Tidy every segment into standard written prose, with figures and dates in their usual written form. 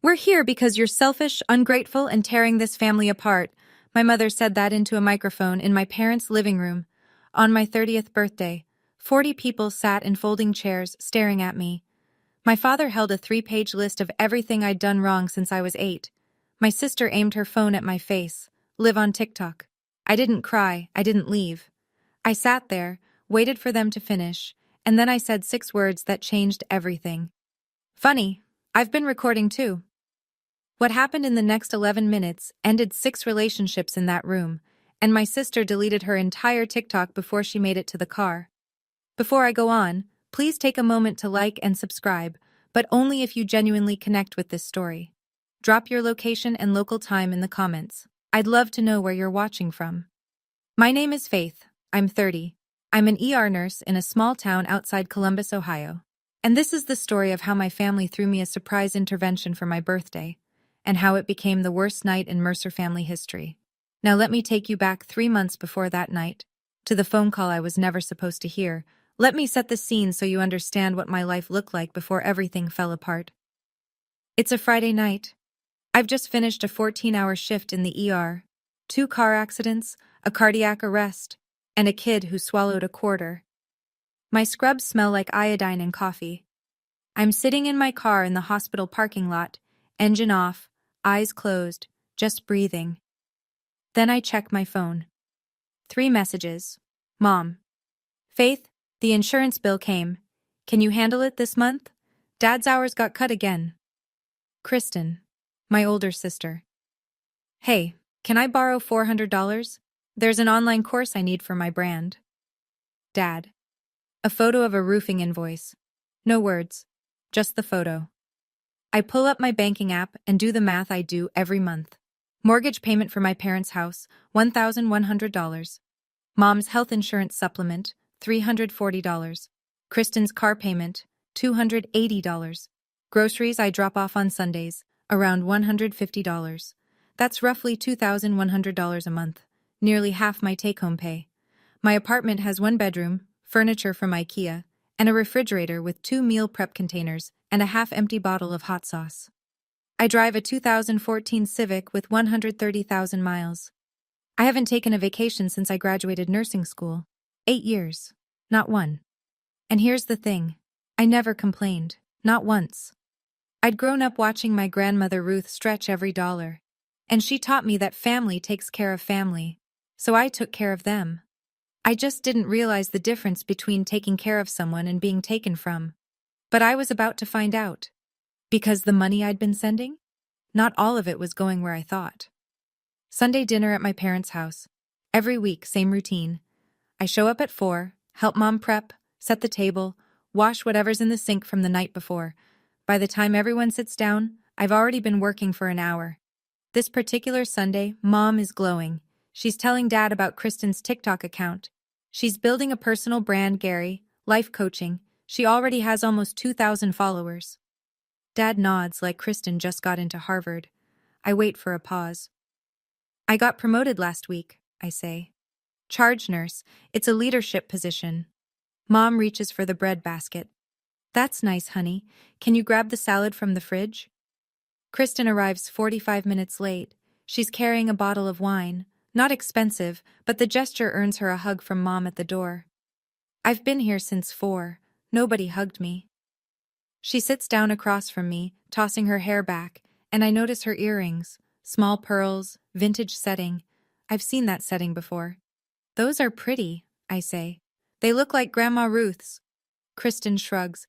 We're here because you're selfish, ungrateful, and tearing this family apart. My mother said that into a microphone in my parents' living room. On my 30th birthday, 40 people sat in folding chairs staring at me. My father held a 3-page list of everything I'd done wrong since I was 8. My sister aimed her phone at my face. Live on TikTok. I didn't cry, I didn't leave. I sat there, waited for them to finish, and then I said 6 words that changed everything. Funny, I've been recording too. What happened in the next 11 minutes ended 6 relationships in that room, and my sister deleted her entire TikTok before she made it to the car. Before I go on, please take a moment to like and subscribe, but only if you genuinely connect with this story. Drop your location and local time in the comments. I'd love to know where you're watching from. My name is Faith. I'm 30. I'm an ER nurse in a small town outside Columbus, Ohio. And this is the story of how my family threw me a surprise intervention for my birthday, and how it became the worst night in Mercer family history. Now let me take you back 3 months before that night, to the phone call I was never supposed to hear. Let me set the scene so you understand what my life looked like before everything fell apart. It's a Friday night. I've just finished a 14-hour shift in the ER, 2 car accidents, a cardiac arrest, and a kid who swallowed a quarter. My scrubs smell like iodine and coffee. I'm sitting in my car in the hospital parking lot, engine off, eyes closed, just breathing. Then I check my phone. 3 messages. Mom. Faith, the insurance bill came. Can you handle it this month? Dad's hours got cut again. Kristen, my older sister. Hey, can I borrow $400? There's an online course I need for my brand. Dad. A photo of a roofing invoice. No words, just the photo. I pull up my banking app and do the math I do every month. Mortgage payment for my parents' house, $1,100. Mom's health insurance supplement, $340. Kristen's car payment, $280. Groceries I drop off on Sundays, around $150. That's roughly $2,100 a month, nearly half my take-home pay. My apartment has 1 bedroom, furniture from IKEA, and a refrigerator with 2 meal prep containers and a half-empty bottle of hot sauce. I drive a 2014 Civic with 130,000 miles. I haven't taken a vacation since I graduated nursing school. 8 years. Not one. And here's the thing. I never complained. Not once. I'd grown up watching my grandmother Ruth stretch every dollar. And she taught me that family takes care of family. So I took care of them. I just didn't realize the difference between taking care of someone and being taken from. But I was about to find out. Because the money I'd been sending? Not all of it was going where I thought. Sunday dinner at my parents' house. Every week, same routine. I show up at 4, help Mom prep, set the table, wash whatever's in the sink from the night before. By the time everyone sits down, I've already been working for an hour. This particular Sunday, Mom is glowing. She's telling Dad about Kristen's TikTok account. She's building a personal brand, Gary, life coaching. She already has almost 2,000 followers. Dad nods like Kristen just got into Harvard. I wait for a pause. I got promoted last week, I say. Charge nurse, it's a leadership position. Mom reaches for the bread basket. That's nice, honey. Can you grab the salad from the fridge? Kristen arrives 45 minutes late. She's carrying a bottle of wine. Not expensive, but the gesture earns her a hug from Mom at the door. I've been here since 4. Nobody hugged me. She sits down across from me, tossing her hair back, and I notice her earrings. Small pearls, vintage setting. I've seen that setting before. Those are pretty, I say. They look like Grandma Ruth's. Kristen shrugs.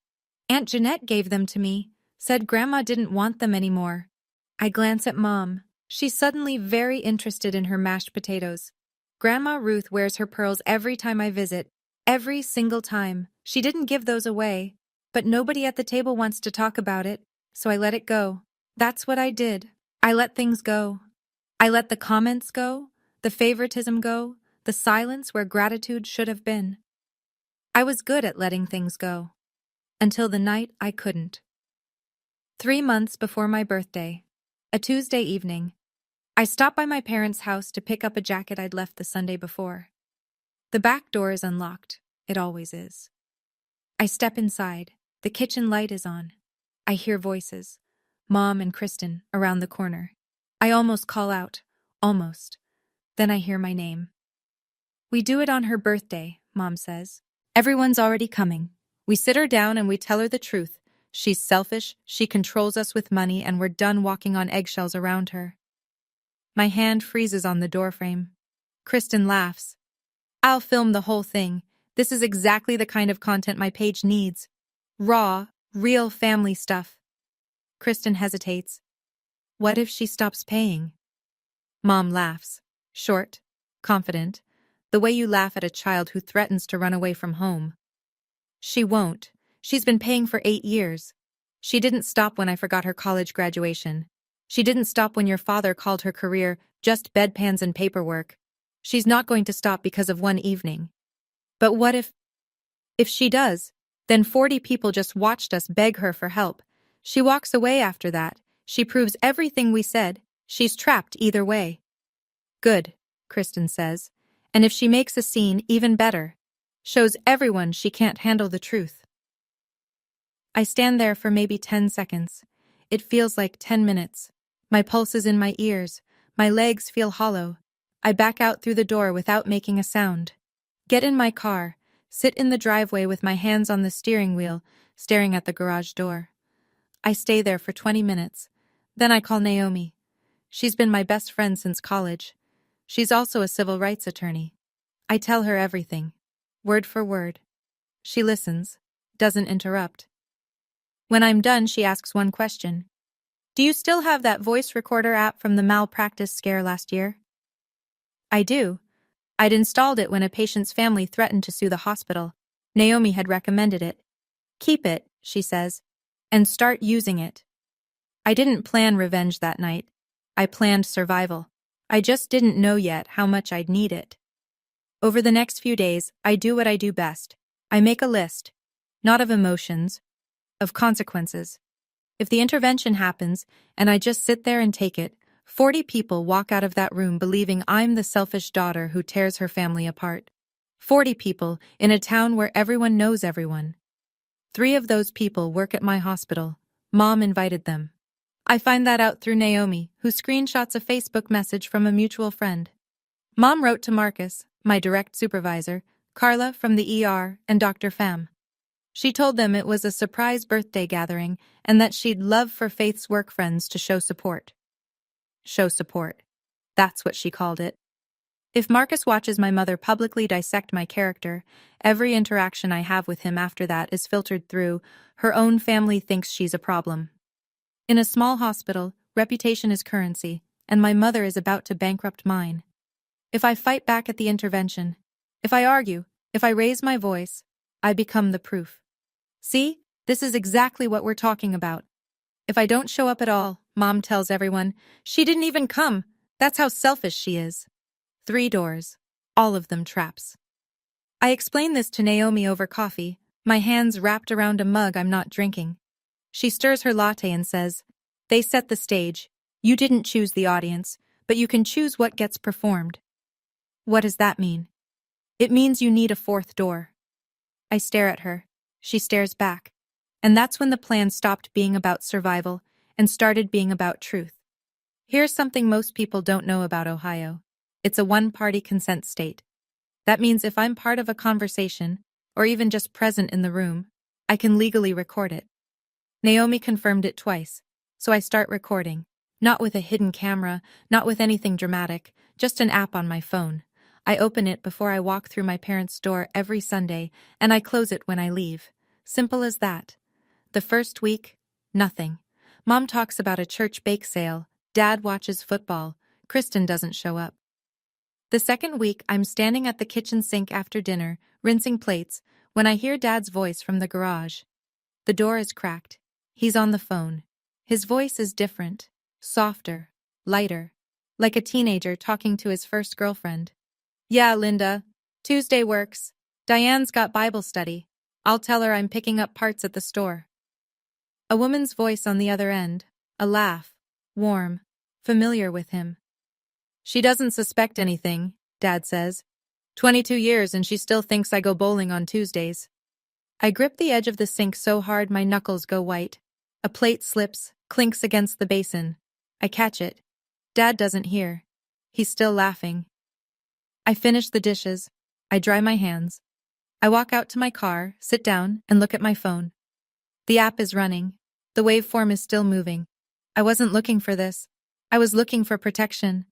Aunt Jeanette gave them to me, said Grandma didn't want them anymore. I glance at Mom. She's suddenly very interested in her mashed potatoes. Grandma Ruth wears her pearls every time I visit. Every single time. She didn't give those away. But nobody at the table wants to talk about it, so I let it go. That's what I did. I let things go. I let the comments go, the favoritism go, the silence where gratitude should have been. I was good at letting things go. Until the night I couldn't. 3 months before my birthday. A Tuesday evening. I stop by my parents' house to pick up a jacket I'd left the Sunday before. The back door is unlocked. It always is. I step inside. The kitchen light is on. I hear voices. Mom and Kristen, around the corner. I almost call out. Almost. Then I hear my name. We do it on her birthday, Mom says. Everyone's already coming. We sit her down and we tell her the truth. She's selfish, she controls us with money, and we're done walking on eggshells around her. My hand freezes on the doorframe. Kristen laughs. I'll film the whole thing. This is exactly the kind of content my page needs. Raw, real family stuff. Kristen hesitates. What if she stops paying? Mom laughs. Short, confident, the way you laugh at a child who threatens to run away from home. She won't. She's been paying for 8 years. She didn't stop when I forgot her college graduation. She didn't stop when your father called her career just bedpans and paperwork. She's not going to stop because of one evening. But what if she does? Then 40 people just watched us beg her for help. She walks away after that. She proves everything we said. She's trapped either way. Good, Kristen says. And if she makes a scene, even better. Shows everyone she can't handle the truth. I stand there for maybe 10 seconds. It feels like 10 minutes. My pulse is in my ears. My legs feel hollow. I back out through the door without making a sound. Get in my car, sit in the driveway with my hands on the steering wheel, staring at the garage door. I stay there for 20 minutes. Then I call Naomi. She's been my best friend since college. She's also a civil rights attorney. I tell her everything, word for word. She listens, doesn't interrupt. When I'm done, she asks one question. Do you still have that voice recorder app from the malpractice scare last year? I do. I'd installed it when a patient's family threatened to sue the hospital. Naomi had recommended it. Keep it, she says, and start using it. I didn't plan revenge that night. I planned survival. I just didn't know yet how much I'd need it. Over the next few days, I do what I do best. I make a list, not of emotions, of consequences. If the intervention happens, and I just sit there and take it, 40 people walk out of that room believing I'm the selfish daughter who tears her family apart. 40 people in a town where everyone knows everyone. 3 of those people work at my hospital. Mom invited them. I find that out through Naomi, who screenshots a Facebook message from a mutual friend. Mom wrote to Marcus, my direct supervisor, Carla from the ER, and Dr. Pham. She told them it was a surprise birthday gathering and that she'd love for Faith's work friends to show support. Show support. That's what she called it. If Marcus watches my mother publicly dissect my character, every interaction I have with him after that is filtered through, her own family thinks she's a problem. In a small hospital, reputation is currency, and my mother is about to bankrupt mine. If I fight back at the intervention, if I argue, if I raise my voice, I become the proof. See, this is exactly what we're talking about. If I don't show up at all, Mom tells everyone, she didn't even come. That's how selfish she is. 3 doors, all of them traps. I explain this to Naomi over coffee, my hands wrapped around a mug I'm not drinking. She stirs her latte and says, they set the stage. You didn't choose the audience, but you can choose what gets performed. What does that mean? It means you need a 4th door. I stare at her. She stares back. And that's when the plan stopped being about survival and started being about truth. Here's something most people don't know about Ohio. It's a one-party consent state. That means if I'm part of a conversation, or even just present in the room, I can legally record it. Naomi confirmed it twice, so I start recording. Not with a hidden camera, not with anything dramatic, just an app on my phone. I open it before I walk through my parents' door every Sunday, and I close it when I leave. Simple as that. The first week, nothing. Mom talks about a church bake sale, Dad watches football, Kristen doesn't show up. The second week, I'm standing at the kitchen sink after dinner, rinsing plates, when I hear Dad's voice from the garage. The door is cracked. He's on the phone. His voice is different, softer, lighter, like a teenager talking to his first girlfriend. Yeah, Linda. Tuesday works. Diane's got Bible study. I'll tell her I'm picking up parts at the store. A woman's voice on the other end, a laugh, warm, familiar with him. She doesn't suspect anything, Dad says. 22 years and she still thinks I go bowling on Tuesdays. I grip the edge of the sink so hard my knuckles go white. A plate slips, Clinks against the basin. I catch it. Dad doesn't hear. He's still laughing. I finish the dishes. I dry my hands. I walk out to my car, sit down, and look at my phone. The app is running. The waveform is still moving. I wasn't looking for this. I was looking for protection.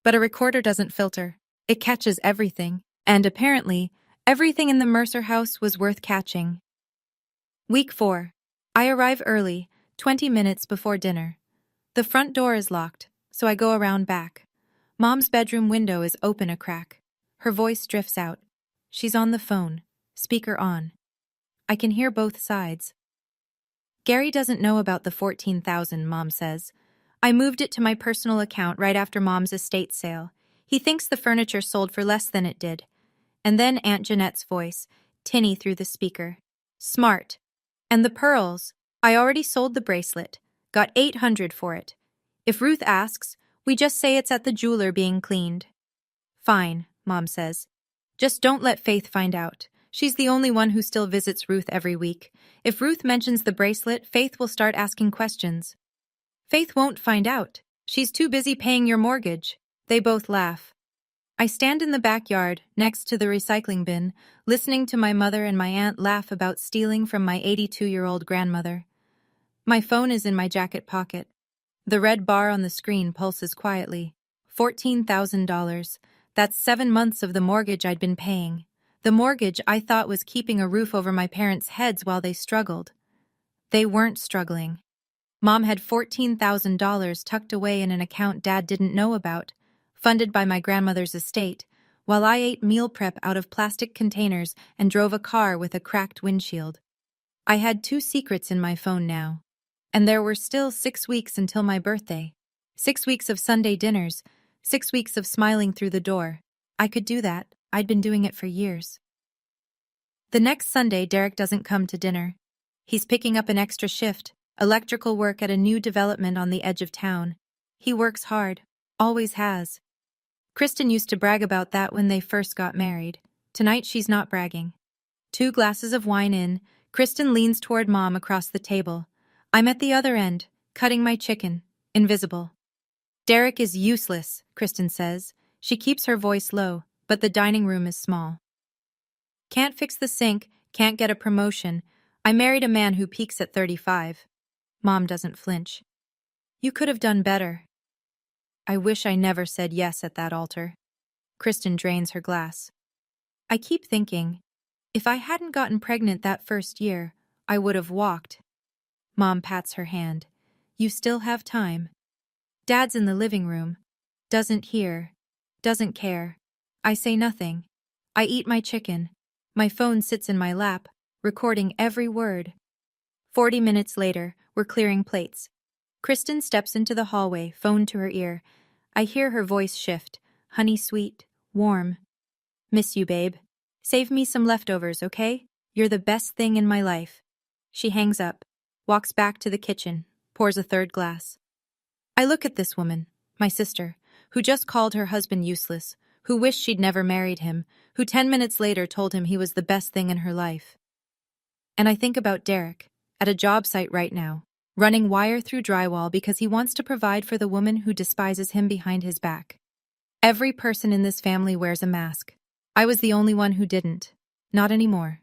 But a recorder doesn't filter. It catches everything. And apparently, everything in the Mercer house was worth catching. Week 4. I arrive early, 20 minutes before dinner. The front door is locked, so I go around back. Mom's bedroom window is open a crack. Her voice drifts out. She's on the phone, speaker on. I can hear both sides. Gary doesn't know about the $14,000, Mom says. I moved it to my personal account right after Mom's estate sale. He thinks the furniture sold for less than it did. And then Aunt Jeanette's voice, tinny through the speaker. Smart. And the pearls. I already sold the bracelet. Got $800 for it. If Ruth asks, we just say it's at the jeweler being cleaned. Fine, Mom says. Just don't let Faith find out. She's the only one who still visits Ruth every week. If Ruth mentions the bracelet, Faith will start asking questions. Faith won't find out. She's too busy paying your mortgage. They both laugh. I stand in the backyard, next to the recycling bin, listening to my mother and my aunt laugh about stealing from my 82-year-old grandmother. My phone is in my jacket pocket. The red bar on the screen pulses quietly. $14,000. That's 7 months of the mortgage I'd been paying. The mortgage I thought was keeping a roof over my parents' heads while they struggled. They weren't struggling. Mom had $14,000 tucked away in an account Dad didn't know about, funded by my grandmother's estate, while I ate meal prep out of plastic containers and drove a car with a cracked windshield. I had 2 secrets in my phone now. And there were still 6 weeks until my birthday. 6 weeks of Sunday dinners, 6 weeks of smiling through the door. I could do that. I'd been doing it for years. The next Sunday, Derek doesn't come to dinner. He's picking up an extra shift, electrical work at a new development on the edge of town. He works hard, always has. Kristen used to brag about that when they first got married. Tonight she's not bragging. 2 glasses of wine in, Kristen leans toward Mom across the table. I'm at the other end, cutting my chicken, invisible. Derek is useless, Kristen says. She keeps her voice low, but the dining room is small. Can't fix the sink, can't get a promotion. I married a man who peaks at 35. Mom doesn't flinch. You could have done better. I wish I never said yes at that altar. Kristen drains her glass. I keep thinking, if I hadn't gotten pregnant that first year, I would have walked. Mom pats her hand. You still have time. Dad's in the living room. Doesn't hear. Doesn't care. I say nothing. I eat my chicken. My phone sits in my lap, recording every word. 40 minutes later, we're clearing plates. Kristen steps into the hallway, phone to her ear. I hear her voice shift, honey sweet, warm. Miss you, babe. Save me some leftovers, okay? You're the best thing in my life. She hangs up, walks back to the kitchen, pours a third glass. I look at this woman, my sister, who just called her husband useless, who wished she'd never married him, who 10 minutes later told him he was the best thing in her life. And I think about Derek, at a job site right now, running wire through drywall because he wants to provide for the woman who despises him behind his back. Every person in this family wears a mask. I was the only one who didn't. Not anymore.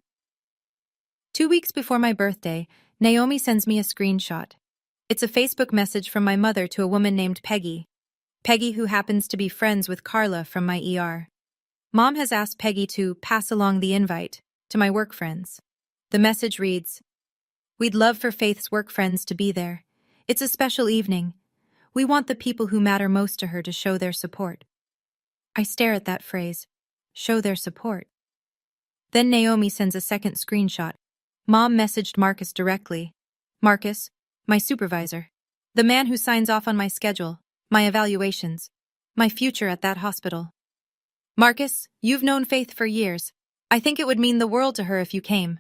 2 weeks before my birthday, Naomi sends me a screenshot. It's a Facebook message from my mother to a woman named Peggy. Peggy, who happens to be friends with Carla from my ER. Mom has asked Peggy to pass along the invite to my work friends. The message reads, We'd love for Faith's work friends to be there. It's a special evening. We want the people who matter most to her to show their support. I stare at that phrase, show their support. Then Naomi sends a second screenshot. Mom messaged Marcus directly. Marcus, my supervisor. The man who signs off on my schedule, my evaluations, my future at that hospital. Marcus, you've known Faith for years. I think it would mean the world to her if you came.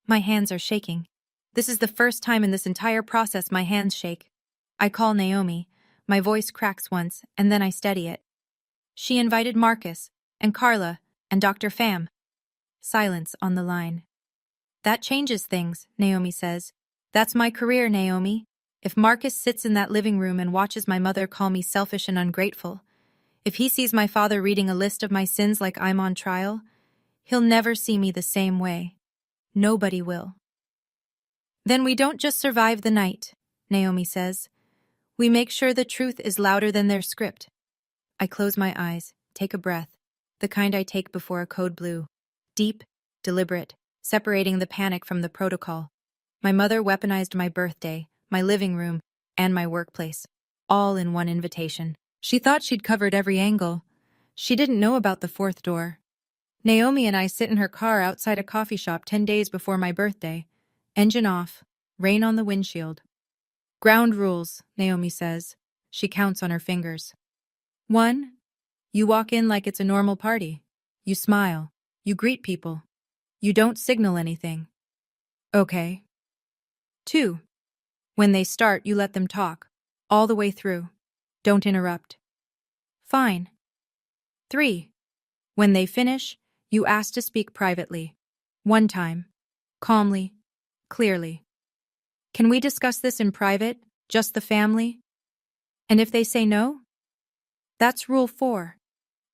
My hands are shaking. This is the first time in this entire process my hands shake. I call Naomi. My voice cracks once, and then I steady it. She invited Marcus, and Carla, and Dr. Pham. Silence on the line. That changes things, Naomi says. That's my career, Naomi. If Marcus sits in that living room and watches my mother call me selfish and ungrateful, if he sees my father reading a list of my sins like I'm on trial, he'll never see me the same way. Nobody will. Then we don't just survive the night, Naomi says. We make sure the truth is louder than their script. I close my eyes, take a breath, the kind I take before a code blue. Deep, deliberate, separating the panic from the protocol. My mother weaponized my birthday, my living room, and my workplace, all in one invitation. She thought she'd covered every angle. She didn't know about the fourth door. Naomi and I sit in her car outside a coffee shop 10 days before my birthday. Engine off, rain on the windshield. Ground rules, Naomi says. She counts on her fingers. 1. You walk in like it's a normal party. You smile. You greet people. You don't signal anything. Okay. 2. When they start, you let them talk. All the way through. Don't interrupt. Fine. 3. When they finish, you ask to speak privately. One time. Calmly. Clearly. Can we discuss this in private, just the family? And if they say no? That's rule 4.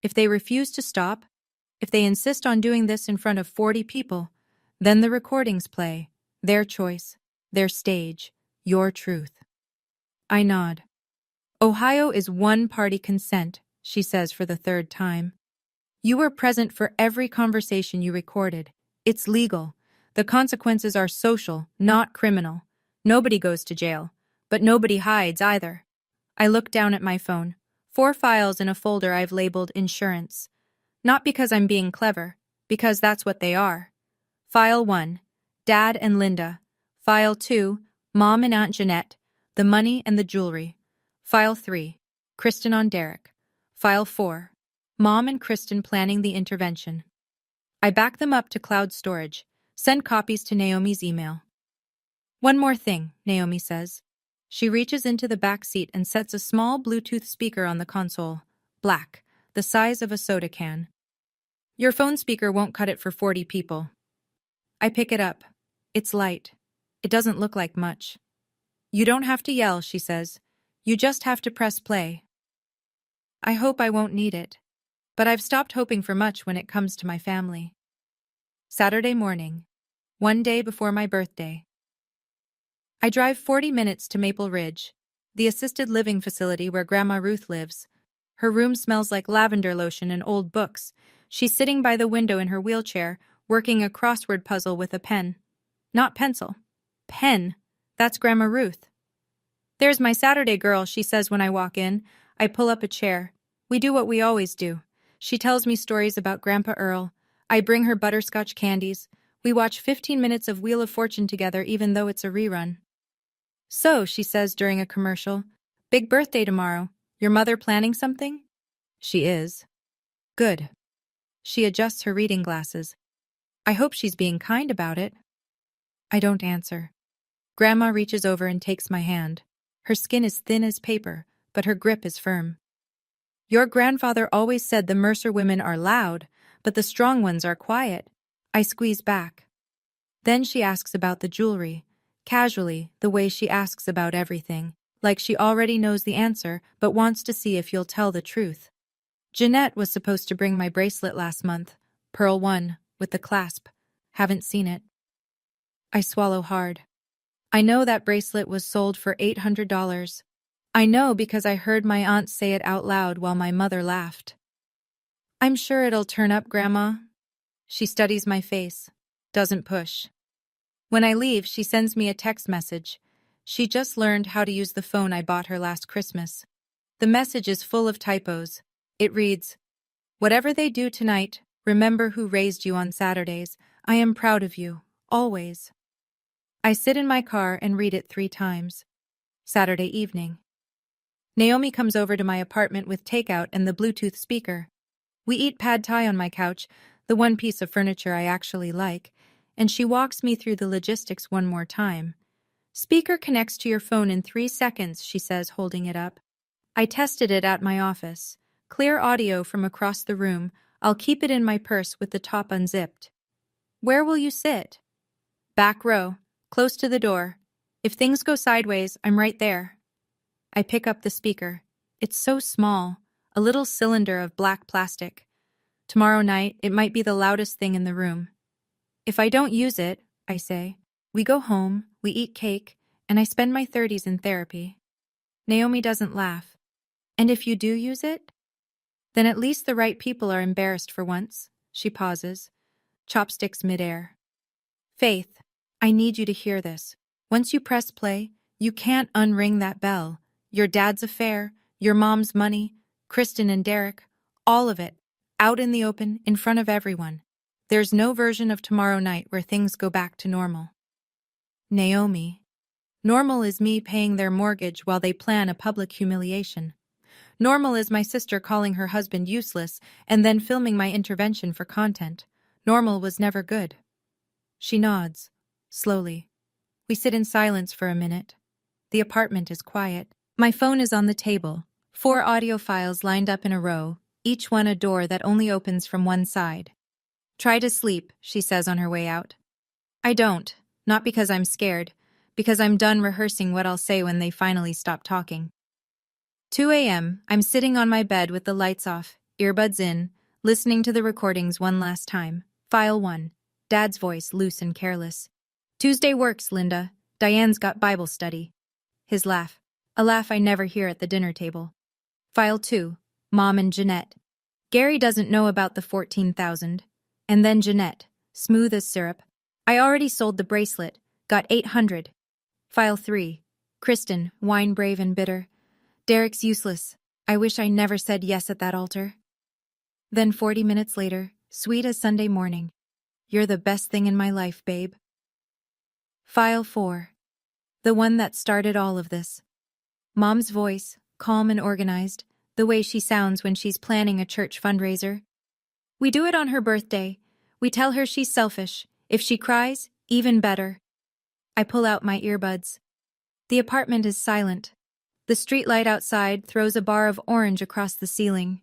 If they refuse to stop, if they insist on doing this in front of 40 people, then the recordings play. Their choice, their stage, your truth. I nod. Ohio is one-party consent, she says for the third time. You were present for every conversation you recorded. It's legal. The consequences are social, not criminal. Nobody goes to jail, but nobody hides either. I look down at my phone. 4 files in a folder I've labeled insurance. Not because I'm being clever, because that's what they are. File 1, Dad and Linda. File 2, Mom and Aunt Jeanette, the money and the jewelry. File 3, Kristen on Derek. File 4, Mom and Kristen planning the intervention. I back them up to cloud storage, send copies to Naomi's email. One more thing, Naomi says. She reaches into the back seat and sets a small Bluetooth speaker on the console, black, the size of a soda can. Your phone speaker won't cut it for 40 people. I pick it up. It's light. It doesn't look like much. You don't have to yell, she says. You just have to press play. I hope I won't need it, but I've stopped hoping for much when it comes to my family. Saturday morning, one day before my birthday. I drive 40 minutes to Maple Ridge, the assisted living facility where Grandma Ruth lives. Her room smells like lavender lotion and old books. She's sitting by the window in her wheelchair, working a crossword puzzle with a pen. Not pencil. Pen. That's Grandma Ruth. There's my Saturday girl, she says when I walk in. I pull up a chair. We do what we always do. She tells me stories about Grandpa Earl. I bring her butterscotch candies. We watch 15 minutes of Wheel of Fortune together even though it's a rerun. So, she says during a commercial, big birthday tomorrow. Your mother planning something? She is. Good. She adjusts her reading glasses. I hope she's being kind about it. I don't answer. Grandma reaches over and takes my hand. Her skin is thin as paper, but her grip is firm. Your grandfather always said the Mercer women are loud, but the strong ones are quiet. I squeeze back. Then she asks about the jewelry, casually, the way she asks about everything, like she already knows the answer but wants to see if you'll tell the truth. Jeanette was supposed to bring my bracelet last month, Pearl 1, with the clasp. Haven't seen it. I swallow hard. I know that bracelet was sold for $800. I know because I heard my aunt say it out loud while my mother laughed. I'm sure it'll turn up, Grandma. She studies my face, doesn't push. When I leave, she sends me a text message. She just learned how to use the phone I bought her last Christmas. The message is full of typos. It reads, "Whatever they do tonight, remember who raised you on Saturdays. I am proud of you, always." I sit in my car and read it 3 times. Saturday evening. Naomi comes over to my apartment with takeout and the Bluetooth speaker. We eat pad thai on my couch, the one piece of furniture I actually like, and she walks me through the logistics one more time. Speaker connects to your phone in 3 seconds, she says, holding it up. I tested it at my office. Clear audio from across the room. I'll keep it in my purse with the top unzipped. Where will you sit? Back row, close to the door. If things go sideways, I'm right there. I pick up the speaker. It's so small, a little cylinder of black plastic. Tomorrow night, it might be the loudest thing in the room. If I don't use it, I say, we go home, we eat cake, and I spend my 30s in therapy. Naomi doesn't laugh. And if you do use it? Then at least the right people are embarrassed for once. She pauses, chopsticks midair. Faith, I need you to hear this. Once you press play, you can't unring that bell. Your dad's affair, your mom's money, Kristen and Derek, all of it, out in the open, in front of everyone. There's no version of tomorrow night where things go back to normal. Naomi. Normal is me paying their mortgage while they plan a public humiliation. Normal is my sister calling her husband useless and then filming my intervention for content. Normal was never good. She nods, slowly. We sit in silence for a minute. The apartment is quiet. My phone is on the table. 4 audio files lined up in a row, each one a door that only opens from one side. Try to sleep, she says on her way out. I don't, not because I'm scared, because I'm done rehearsing what I'll say when they finally stop talking. 2 a.m., I'm sitting on my bed with the lights off, earbuds in, listening to the recordings one last time. File 1. Dad's voice, loose and careless. Tuesday works, Linda. Diane's got Bible study. His laugh. A laugh I never hear at the dinner table. File 2. Mom and Jeanette. Gary doesn't know about the 14,000. And then Jeanette, smooth as syrup. I already sold the bracelet, got 800. File 3. Kristen, wine brave and bitter. Derek's useless. I wish I never said yes at that altar. Then 40 minutes later, sweet as Sunday morning. You're the best thing in my life, babe. File 4. The one that started all of this. Mom's voice, calm and organized, the way she sounds when she's planning a church fundraiser. We do it on her birthday. We tell her she's selfish. If she cries, even better. I pull out my earbuds. The apartment is silent. The streetlight outside throws a bar of orange across the ceiling.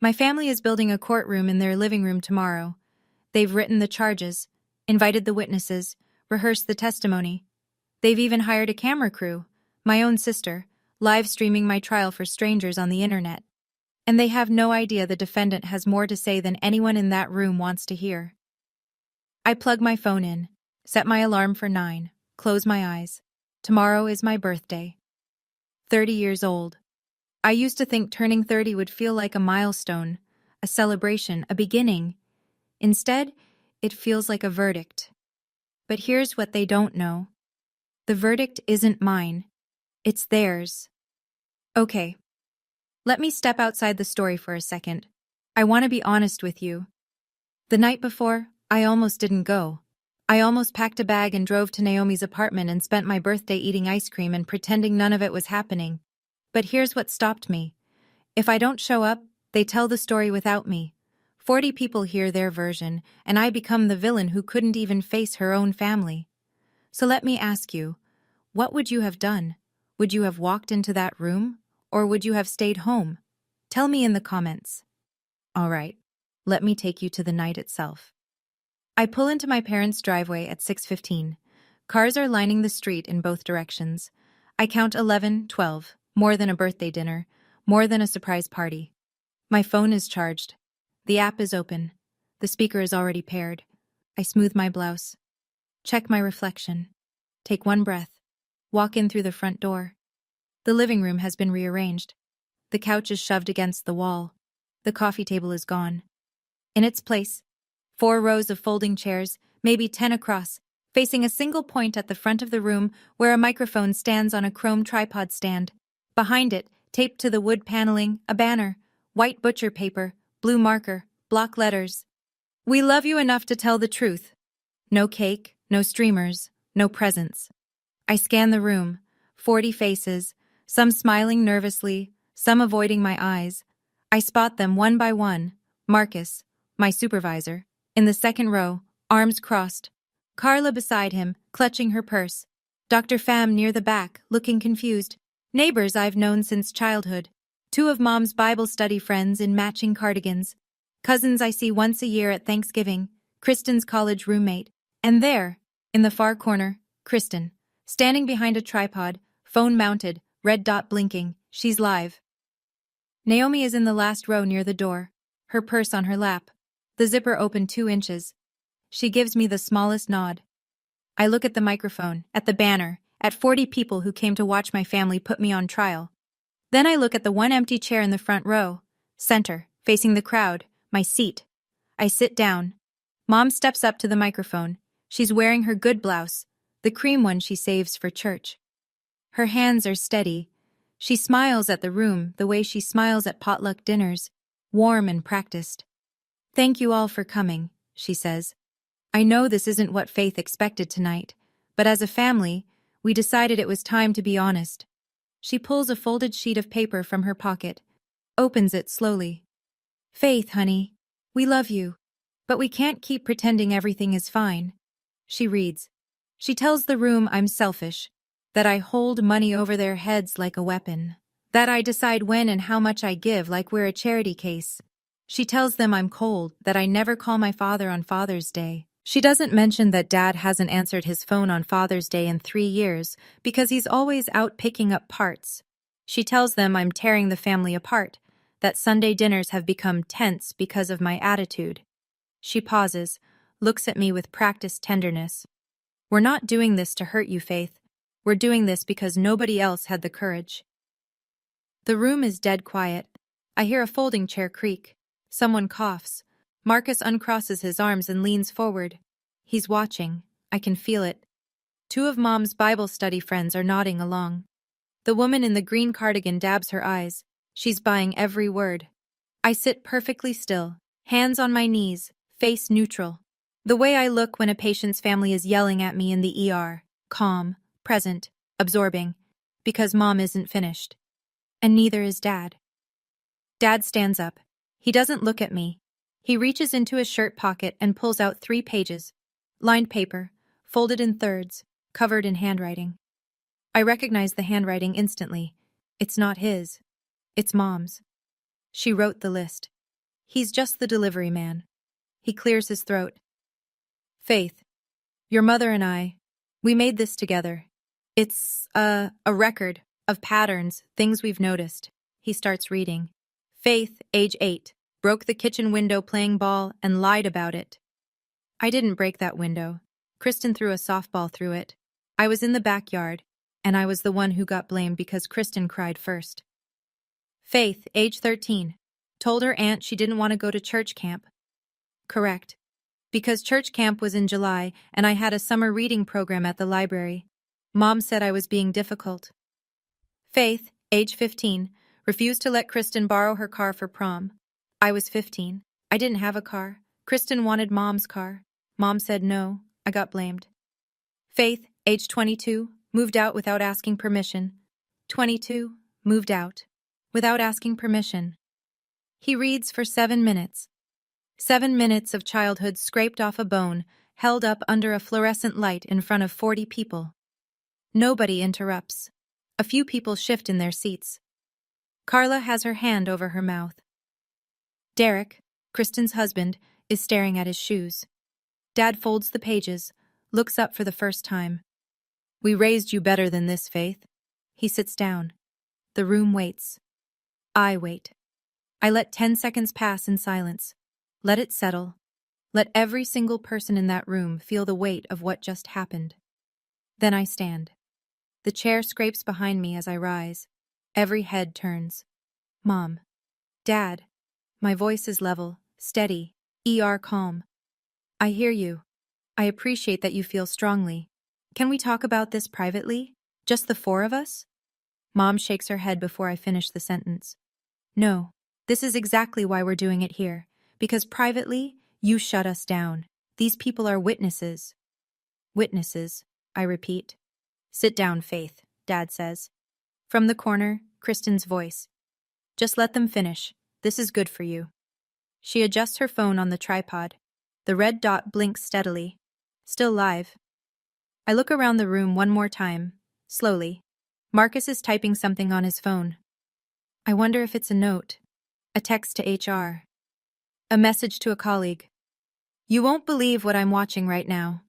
My family is building a courtroom in their living room tomorrow. They've written the charges, invited the witnesses, rehearsed the testimony. They've even hired a camera crew, my own sister, live streaming my trial for strangers on the internet. And they have no idea the defendant has more to say than anyone in that room wants to hear. I plug my phone in, set my alarm for 9, close my eyes. Tomorrow is my birthday. 30 years old. I used to think turning 30 would feel like a milestone, a celebration, a beginning. Instead, it feels like a verdict. But here's what they don't know. The verdict isn't mine. It's theirs. Okay. Let me step outside the story for a second. I want to be honest with you. The night before, I almost didn't go. I almost packed a bag and drove to Naomi's apartment and spent my birthday eating ice cream and pretending none of it was happening. But here's what stopped me. If I don't show up, they tell the story without me. 40 people hear their version, and I become the villain who couldn't even face her own family. So let me ask you, what would you have done? Would you have walked into that room? Or would you have stayed home? Tell me in the comments. All right, let me take you to the night itself. I pull into my parents' driveway at 6:15. Cars are lining the street in both directions. I count 11, 12, more than a birthday dinner, more than a surprise party. My phone is charged. The app is open. The speaker is already paired. I smooth my blouse. Check my reflection. Take one breath. Walk in through the front door. The living room has been rearranged. The couch is shoved against the wall. The coffee table is gone. In its place, 4 rows of folding chairs, maybe 10 across, facing a single point at the front of the room where a microphone stands on a chrome tripod stand. Behind it, taped to the wood paneling, a banner, white butcher paper, blue marker, block letters. We love you enough to tell the truth. No cake, no streamers, no presents. I scan the room, 40 faces, some smiling nervously, some avoiding my eyes. I spot them one by one. Marcus, my supervisor, in the second row, arms crossed. Carla beside him, clutching her purse. Dr. Pham near the back, looking confused. Neighbors I've known since childhood. 2 of Mom's Bible study friends in matching cardigans. Cousins I see once a year at Thanksgiving. Kristen's college roommate. And there, in the far corner, Kristen, Standing behind a tripod, phone mounted, red dot blinking, she's live. Naomi is in the last row near the door, her purse on her lap. The zipper open 2 inches. She gives me the smallest nod. I look at the microphone, at the banner, at 40 people who came to watch my family put me on trial. Then I look at the one empty chair in the front row, center, facing the crowd, my seat. I sit down. Mom steps up to the microphone. She's wearing her good blouse, the cream one she saves for church. Her hands are steady. She smiles at the room the way she smiles at potluck dinners, warm and practiced. "Thank you all for coming," she says. "I know this isn't what Faith expected tonight, but as a family, we decided it was time to be honest." She pulls a folded sheet of paper from her pocket, opens it slowly. "Faith, honey, we love you, but we can't keep pretending everything is fine." She reads. She tells the room I'm selfish, that I hold money over their heads like a weapon, that I decide when and how much I give like we're a charity case. She tells them I'm cold, that I never call my father on Father's Day. She doesn't mention that Dad hasn't answered his phone on Father's Day in 3 years because he's always out picking up parts. She tells them I'm tearing the family apart, that Sunday dinners have become tense because of my attitude. She pauses, looks at me with practiced tenderness. "We're not doing this to hurt you, Faith. We're doing this because nobody else had the courage." The room is dead quiet. I hear a folding chair creak. Someone coughs. Marcus uncrosses his arms and leans forward. He's watching. I can feel it. 2 of Mom's Bible study friends are nodding along. The woman in the green cardigan dabs her eyes. She's buying every word. I sit perfectly still, hands on my knees, face neutral. The way I look when a patient's family is yelling at me in the ER, calm, present, absorbing, because Mom isn't finished. And neither is Dad. Dad stands up. He doesn't look at me. He reaches into his shirt pocket and pulls out 3 pages. Lined paper, folded in thirds, covered in handwriting. I recognize the handwriting instantly. It's not his. It's Mom's. She wrote the list. He's just the delivery man. He clears his throat. "Faith, your mother and I, we made this together. It's a record of patterns, things we've noticed." He starts reading. "Faith, age 8, broke the kitchen window playing ball and lied about it." I didn't break that window. Kristen threw a softball through it. I was in the backyard, and I was the one who got blamed because Kristen cried first. "Faith, age 13, told her aunt she didn't want to go to church camp." Correct. Because church camp was in July and I had a summer reading program at the library. Mom said I was being difficult. "Faith, age 15, refused to let Kristen borrow her car for prom." I was 15. I didn't have a car. Kristen wanted Mom's car. Mom said no. I got blamed. "Faith, age 22, moved out without asking permission." 22, moved out. Without asking permission. He reads for 7 minutes. 7 minutes of childhood scraped off a bone, held up under a fluorescent light in front of 40 people. Nobody interrupts. A few people shift in their seats. Carla has her hand over her mouth. Derek, Kristen's husband, is staring at his shoes. Dad folds the pages, looks up for the first time. "We raised you better than this, Faith." He sits down. The room waits. I wait. I let 10 seconds pass in silence. Let it settle. Let every single person in that room feel the weight of what just happened. Then I stand. The chair scrapes behind me as I rise. Every head turns. Mom. Dad. My voice is level, steady, calm. "I hear you. I appreciate that you feel strongly. Can we talk about this privately? Just the 4 of us?" Mom shakes her head before I finish the sentence. "No, this is exactly why we're doing it here. Because privately, you shut us down. These people are witnesses." "Witnesses," I repeat. "Sit down, Faith," Dad says. From the corner, Kristen's voice. "Just let them finish. This is good for you." She adjusts her phone on the tripod. The red dot blinks steadily. Still live. I look around the room one more time, slowly. Marcus is typing something on his phone. I wonder if it's a note. A text to HR. A message to a colleague. "You won't believe what I'm watching right now."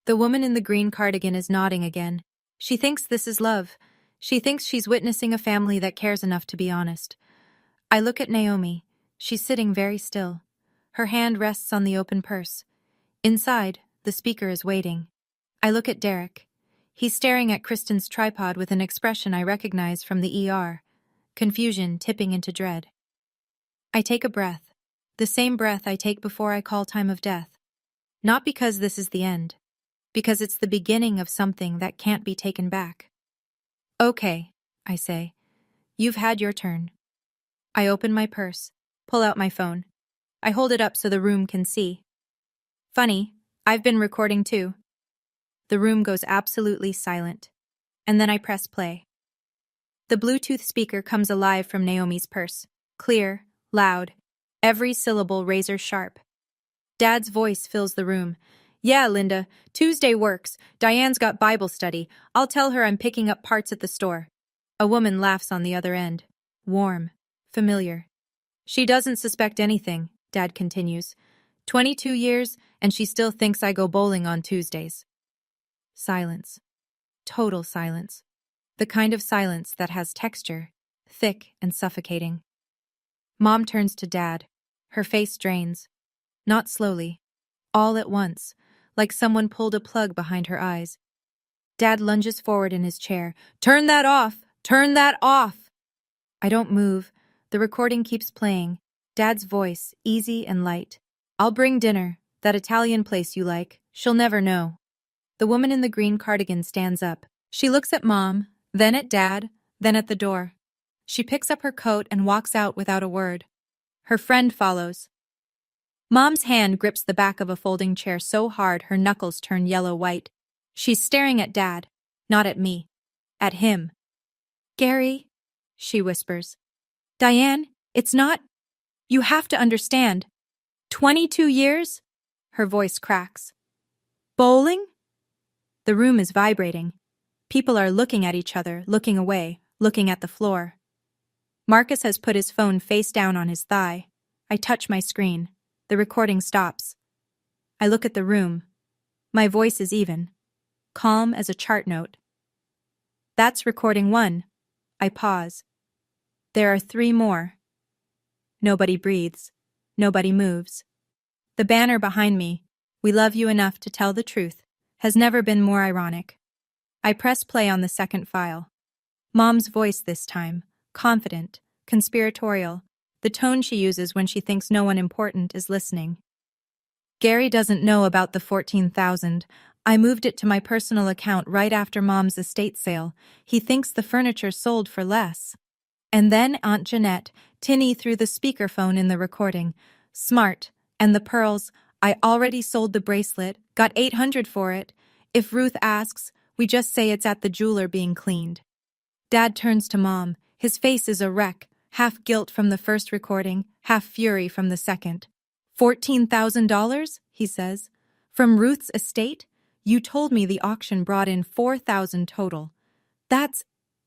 The woman in the green cardigan is nodding again. She thinks this is love. She thinks she's witnessing a family that cares enough to be honest. I look at Naomi. She's sitting very still. Her hand rests on the open purse. Inside, the speaker is waiting. I look at Derek. He's staring at Kristen's tripod with an expression I recognize from the ER. Confusion tipping into dread. I take a breath. The same breath I take before I call time of death. Not because this is the end. Because it's the beginning of something that can't be taken back. Okay, I say. You've had your turn. I open my purse, pull out my phone. I hold it up so the room can see. Funny, I've been recording too. The room goes absolutely silent. And then I press play. The Bluetooth speaker comes alive from Naomi's purse. Clear, loud, every syllable razor sharp. Dad's voice fills the room. Yeah, Linda, Tuesday works. Diane's got Bible study. I'll tell her I'm picking up parts at the store. A woman laughs on the other end. Warm, familiar. She doesn't suspect anything, Dad continues. 22 years, and she still thinks I go bowling on Tuesdays. Silence. Total silence. The kind of silence that has texture, thick and suffocating. Mom turns to Dad. Her face drains. Not slowly. All at once, like someone pulled a plug behind her eyes. Dad lunges forward in his chair. Turn that off! Turn that off! I don't move. The recording keeps playing. Dad's voice, easy and light. I'll bring dinner, that Italian place you like. She'll never know. The woman in the green cardigan stands up. She looks at Mom, then at Dad, then at the door. She picks up her coat and walks out without a word. Her friend follows. Mom's hand grips the back of a folding chair so hard her knuckles turn yellow-white. She's staring at Dad, not at me. At him. Gary, she whispers. Diane, it's not. You have to understand. 22 years? Her voice cracks. Bowling? The room is vibrating. People are looking at each other, looking away, looking at the floor. Marcus has put his phone face down on his thigh. I touch my screen. The recording stops. I look at the room. My voice is even, calm as a chart note. That's recording 1. I pause. There are 3 more. Nobody breathes. Nobody moves. The banner behind me, "We love you enough to tell the truth," has never been more ironic. I press play on the second file. Mom's voice this time, confident, conspiratorial, the tone she uses when she thinks no one important is listening. Gary doesn't know about the $14,000. I moved it to my personal account right after Mom's estate sale. He thinks the furniture sold for less. And then Aunt Jeanette, tinny through the speakerphone in the recording. Smart. And the pearls. I already sold the bracelet, got $800 for it. If Ruth asks, we just say it's at the jeweler being cleaned. Dad turns to Mom. His face is a wreck, half guilt from the first recording, half fury from the second. $14,000, he says. From Ruth's estate? You told me the auction brought in $4,000 total.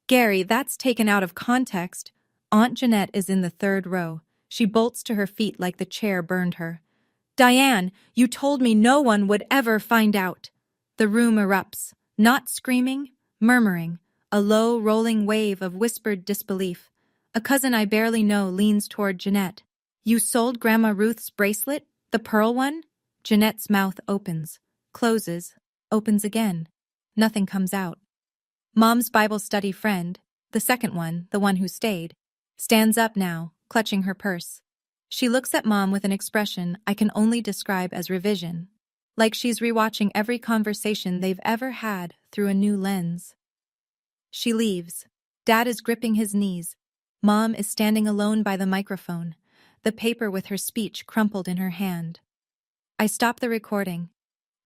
Gary, that's taken out of context. Aunt Jeanette is in the 3rd row. She bolts to her feet like the chair burned her. Diane, you told me no one would ever find out. The room erupts, not screaming, murmuring, a low, rolling wave of whispered disbelief. A cousin I barely know leans toward Jeanette. You sold Grandma Ruth's bracelet? The pearl one? Jeanette's mouth opens, closes, opens again. Nothing comes out. Mom's Bible study friend, the second one, the one who stayed, stands up now, clutching her purse. She looks at Mom with an expression I can only describe as revision, like she's rewatching every conversation they've ever had through a new lens. She leaves. Dad is gripping his knees. Mom is standing alone by the microphone, the paper with her speech crumpled in her hand. I stop the recording.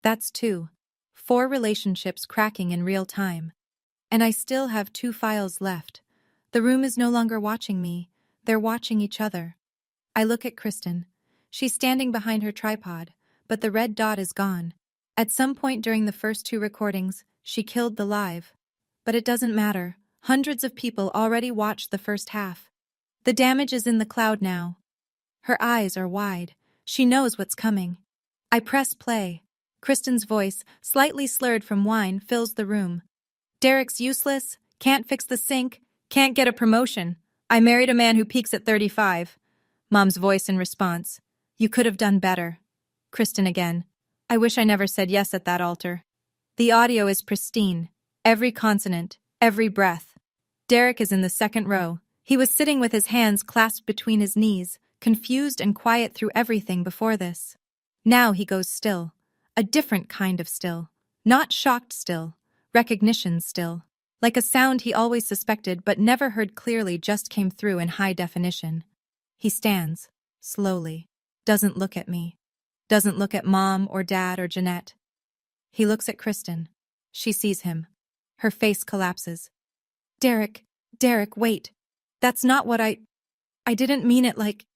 That's 2. 4 relationships cracking in real time. And I still have 2 files left. The room is no longer watching me. They're watching each other. I look at Kristen. She's standing behind her tripod, but the red dot is gone. At some point during the first 2 recordings, she killed the live. But it doesn't matter. Hundreds of people already watched the first half. The damage is in the cloud now. Her eyes are wide. She knows what's coming. I press play. Kristen's voice, slightly slurred from wine, fills the room. Derek's useless, can't fix the sink, can't get a promotion. I married a man who peaks at 35. Mom's voice in response. You could have done better. Kristen again. I wish I never said yes at that altar. The audio is pristine. Every consonant, every breath. Derek is in the second row. He was sitting with his hands clasped between his knees, confused and quiet through everything before this. Now he goes still. A different kind of still. Not shocked still. Recognition still. Like a sound he always suspected but never heard clearly just came through in high definition. He stands, slowly. Doesn't look at me. Doesn't look at Mom or Dad or Jeanette. He looks at Kristen. She sees him. Her face collapses. Derek, wait. That's not what I didn't mean it like...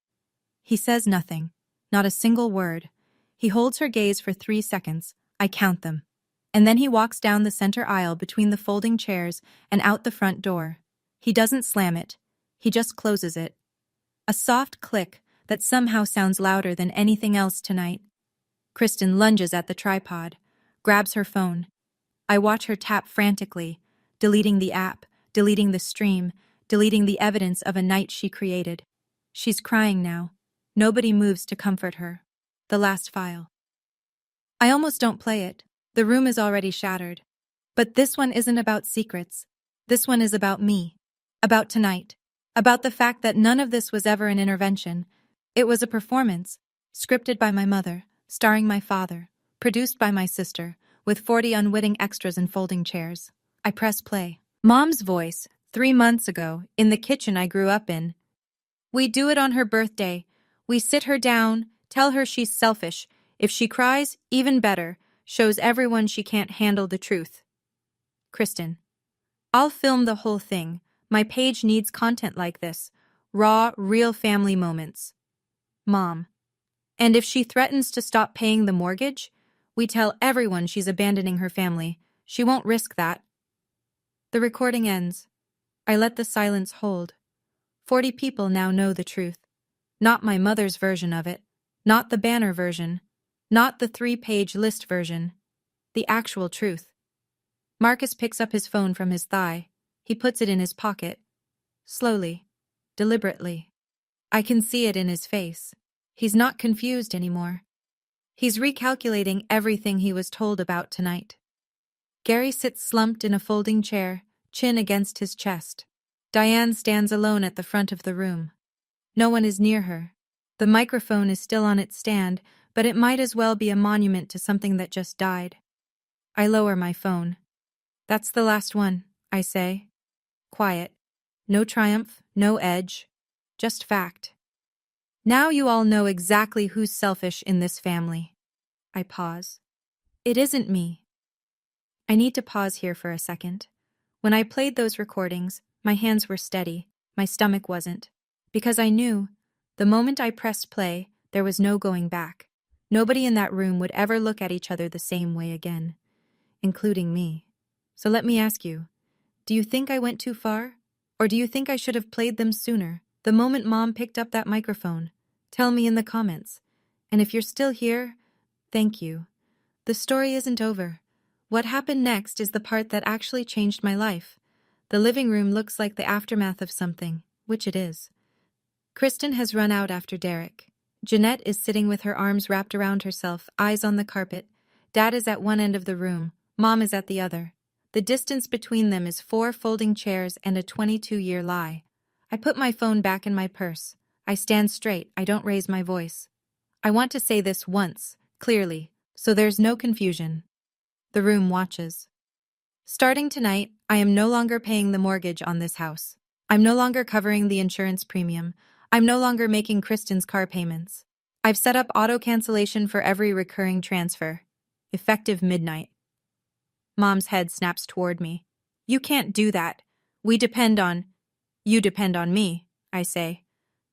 He says nothing. Not a single word. He holds her gaze for 3 seconds. I count them. And then he walks down the center aisle between the folding chairs and out the front door. He doesn't slam it. He just closes it. A soft click that somehow sounds louder than anything else tonight. Kristen lunges at the tripod, grabs her phone. I watch her tap frantically, deleting the app, deleting the stream, deleting the evidence of a night she created. She's crying now. Nobody moves to comfort her. The last file. I almost don't play it. The room is already shattered. But this one isn't about secrets. This one is about me. About tonight. About the fact that none of this was ever an intervention. It was a performance, scripted by my mother, starring my father, produced by my sister, with 40 unwitting extras and folding chairs. I press play. Mom's voice, 3 months ago, in the kitchen I grew up in. We do it on her birthday. We sit her down, tell her she's selfish. If she cries, even better. Shows everyone she can't handle the truth. Kristen. I'll film the whole thing. My page needs content like this. Raw, real family moments. Mom. And if she threatens to stop paying the mortgage, we tell everyone she's abandoning her family. She won't risk that. The recording ends. I let the silence hold. 40 people now know the truth. Not my mother's version of it. Not the banner version. Not the 3-page list version. The actual truth. Marcus picks up his phone from his thigh. He puts it in his pocket. Slowly. Deliberately. I can see it in his face. He's not confused anymore. He's recalculating everything he was told about tonight. Gary sits slumped in a folding chair, chin against his chest. Diane stands alone at the front of the room. No one is near her. The microphone is still on its stand, but it might as well be a monument to something that just died. I lower my phone. That's the last one, I say. Quiet. No triumph, no edge. Just fact. Now you all know exactly who's selfish in this family. I pause. It isn't me. I need to pause here for a second. When I played those recordings, my hands were steady. My stomach wasn't. Because I knew, the moment I pressed play, there was no going back. Nobody in that room would ever look at each other the same way again, including me. So let me ask you, do you think I went too far? Or do you think I should have played them sooner, the moment Mom picked up that microphone? Tell me in the comments. And if you're still here, thank you. The story isn't over. What happened next is the part that actually changed my life. The living room looks like the aftermath of something, which it is. Kristen has run out after Derek. Jeanette is sitting with her arms wrapped around herself, eyes on the carpet. Dad is at one end of the room. Mom is at the other. The distance between them is 4 folding chairs and a 22-year lie. I put my phone back in my purse. I stand straight. I don't raise my voice. I want to say this once, clearly, so there's no confusion. The room watches. Starting tonight, I am no longer paying the mortgage on this house. I'm no longer covering the insurance premium. I'm no longer making Kristen's car payments. I've set up auto cancellation for every recurring transfer. Effective midnight. Mom's head snaps toward me. You can't do that. You depend on me, I say.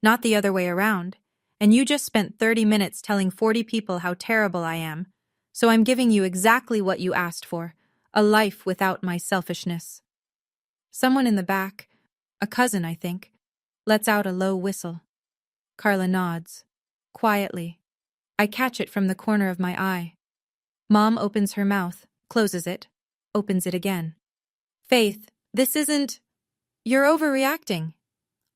Not the other way around. And you just spent 30 minutes telling 40 people how terrible I am. So I'm giving you exactly what you asked for. A life without my selfishness. Someone in the back, a cousin I think, lets out a low whistle. Carla nods. Quietly. I catch it from the corner of my eye. Mom opens her mouth, closes it, opens it again. Faith, this isn't… You're overreacting.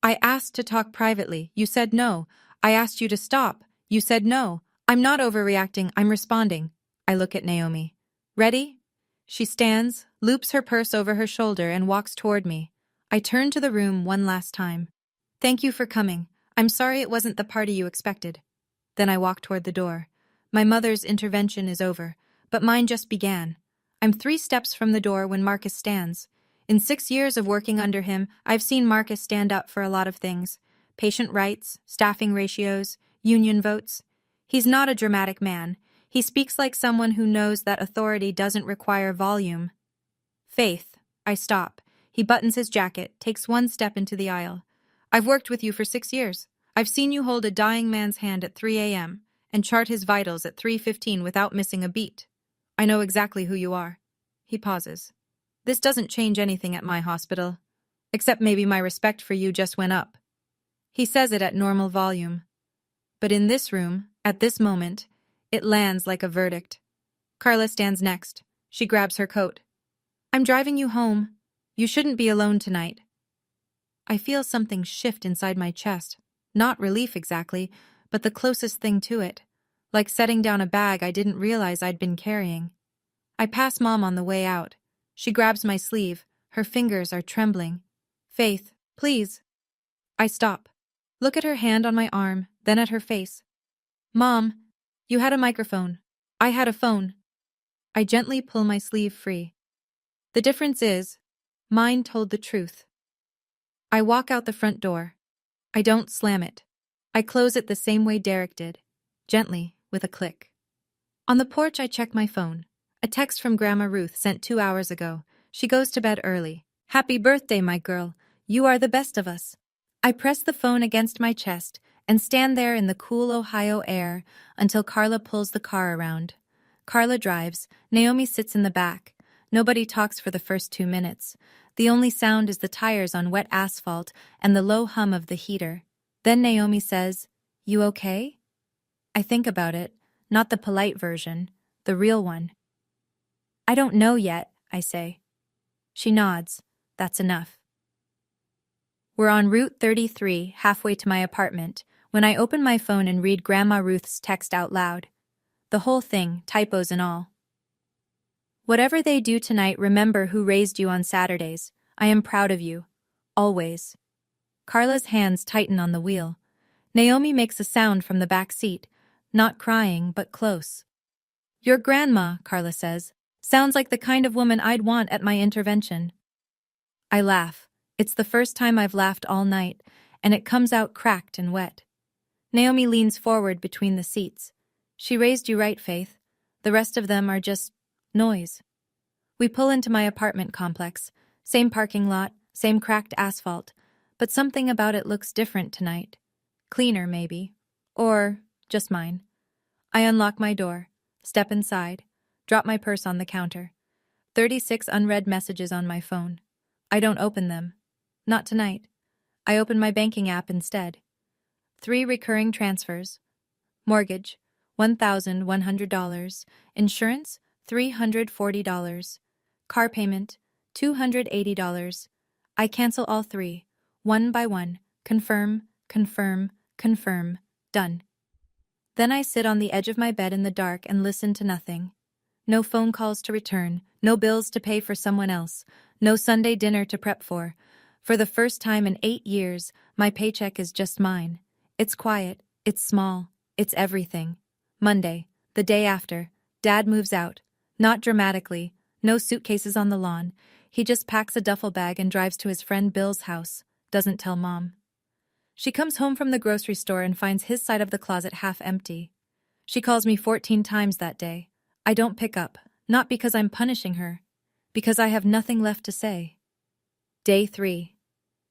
I asked to talk privately. You said no. I asked you to stop. You said no. I'm not overreacting. I'm responding. I look at Naomi. Ready? She stands, loops her purse over her shoulder, and walks toward me. I turn to the room one last time. Thank you for coming. I'm sorry it wasn't the party you expected. Then I walk toward the door. My mother's intervention is over, but mine just began. I'm 3 steps from the door when Marcus stands. In 6 years of working under him, I've seen Marcus stand up for a lot of things. Patient rights, staffing ratios, union votes. He's not a dramatic man. He speaks like someone who knows that authority doesn't require volume. Faith. I stop. He buttons his jacket, takes 1 step into the aisle. I've worked with you for 6 years. I've seen you hold a dying man's hand at 3 a.m. and chart his vitals at 3:15 without missing a beat. I know exactly who you are. He pauses. This doesn't change anything at my hospital, except maybe my respect for you just went up. He says it at normal volume. But in this room, at this moment, it lands like a verdict. Carla stands next. She grabs her coat. I'm driving you home. You shouldn't be alone tonight. I feel something shift inside my chest. Not relief exactly, but the closest thing to it. Like setting down a bag I didn't realize I'd been carrying. I pass Mom on the way out. She grabs my sleeve. Her fingers are trembling. Faith, please. I stop. Look at her hand on my arm, then at her face. Mom, you had a microphone. I had a phone. I gently pull my sleeve free. The difference is, mine told the truth. I walk out the front door. I don't slam it. I close it the same way Derek did, gently, with a click. On the porch I check my phone. A text from Grandma Ruth sent 2 hours ago. She goes to bed early. Happy birthday, my girl. You are the best of us. I press the phone against my chest and stand there in the cool Ohio air until Carla pulls the car around. Carla drives. Naomi sits in the back. Nobody talks for the first 2 minutes. The only sound is the tires on wet asphalt and the low hum of the heater. Then Naomi says, "You okay?" I think about it, not the polite version, the real one. "I don't know yet," I say. She nods. That's enough. We're on Route 33, halfway to my apartment, when I open my phone and read Grandma Ruth's text out loud. The whole thing, typos and all. Whatever they do tonight, remember who raised you on Saturdays. I am proud of you. Always. Carla's hands tighten on the wheel. Naomi makes a sound from the back seat, not crying, but close. Your grandma, Carla says, sounds like the kind of woman I'd want at my intervention. I laugh. It's the first time I've laughed all night, and it comes out cracked and wet. Naomi leans forward between the seats. She raised you right, Faith. The rest of them are just noise. We pull into my apartment complex. Same parking lot, same cracked asphalt, but something about it looks different tonight. Cleaner, maybe. Or just mine. I unlock my door, step inside, drop my purse on the counter. 36 unread messages on my phone. I don't open them. Not tonight. I open my banking app instead. 3 recurring transfers. Mortgage, $1,100. Insurance, $340. Car payment, $280. I cancel all 3, one by one. Confirm, confirm, confirm. Done. Then I sit on the edge of my bed in the dark and listen to nothing. No phone calls to return, no bills to pay for someone else, no Sunday dinner to prep for. For the first time in 8 years, my paycheck is just mine. It's quiet, it's small, it's everything. Monday, the day after, Dad moves out. Not dramatically, no suitcases on the lawn. He just packs a duffel bag and drives to his friend Bill's house. Doesn't tell Mom. She comes home from the grocery store and finds his side of the closet half empty. She calls me 14 times that day. I don't pick up, not because I'm punishing her, because I have nothing left to say. Day 3.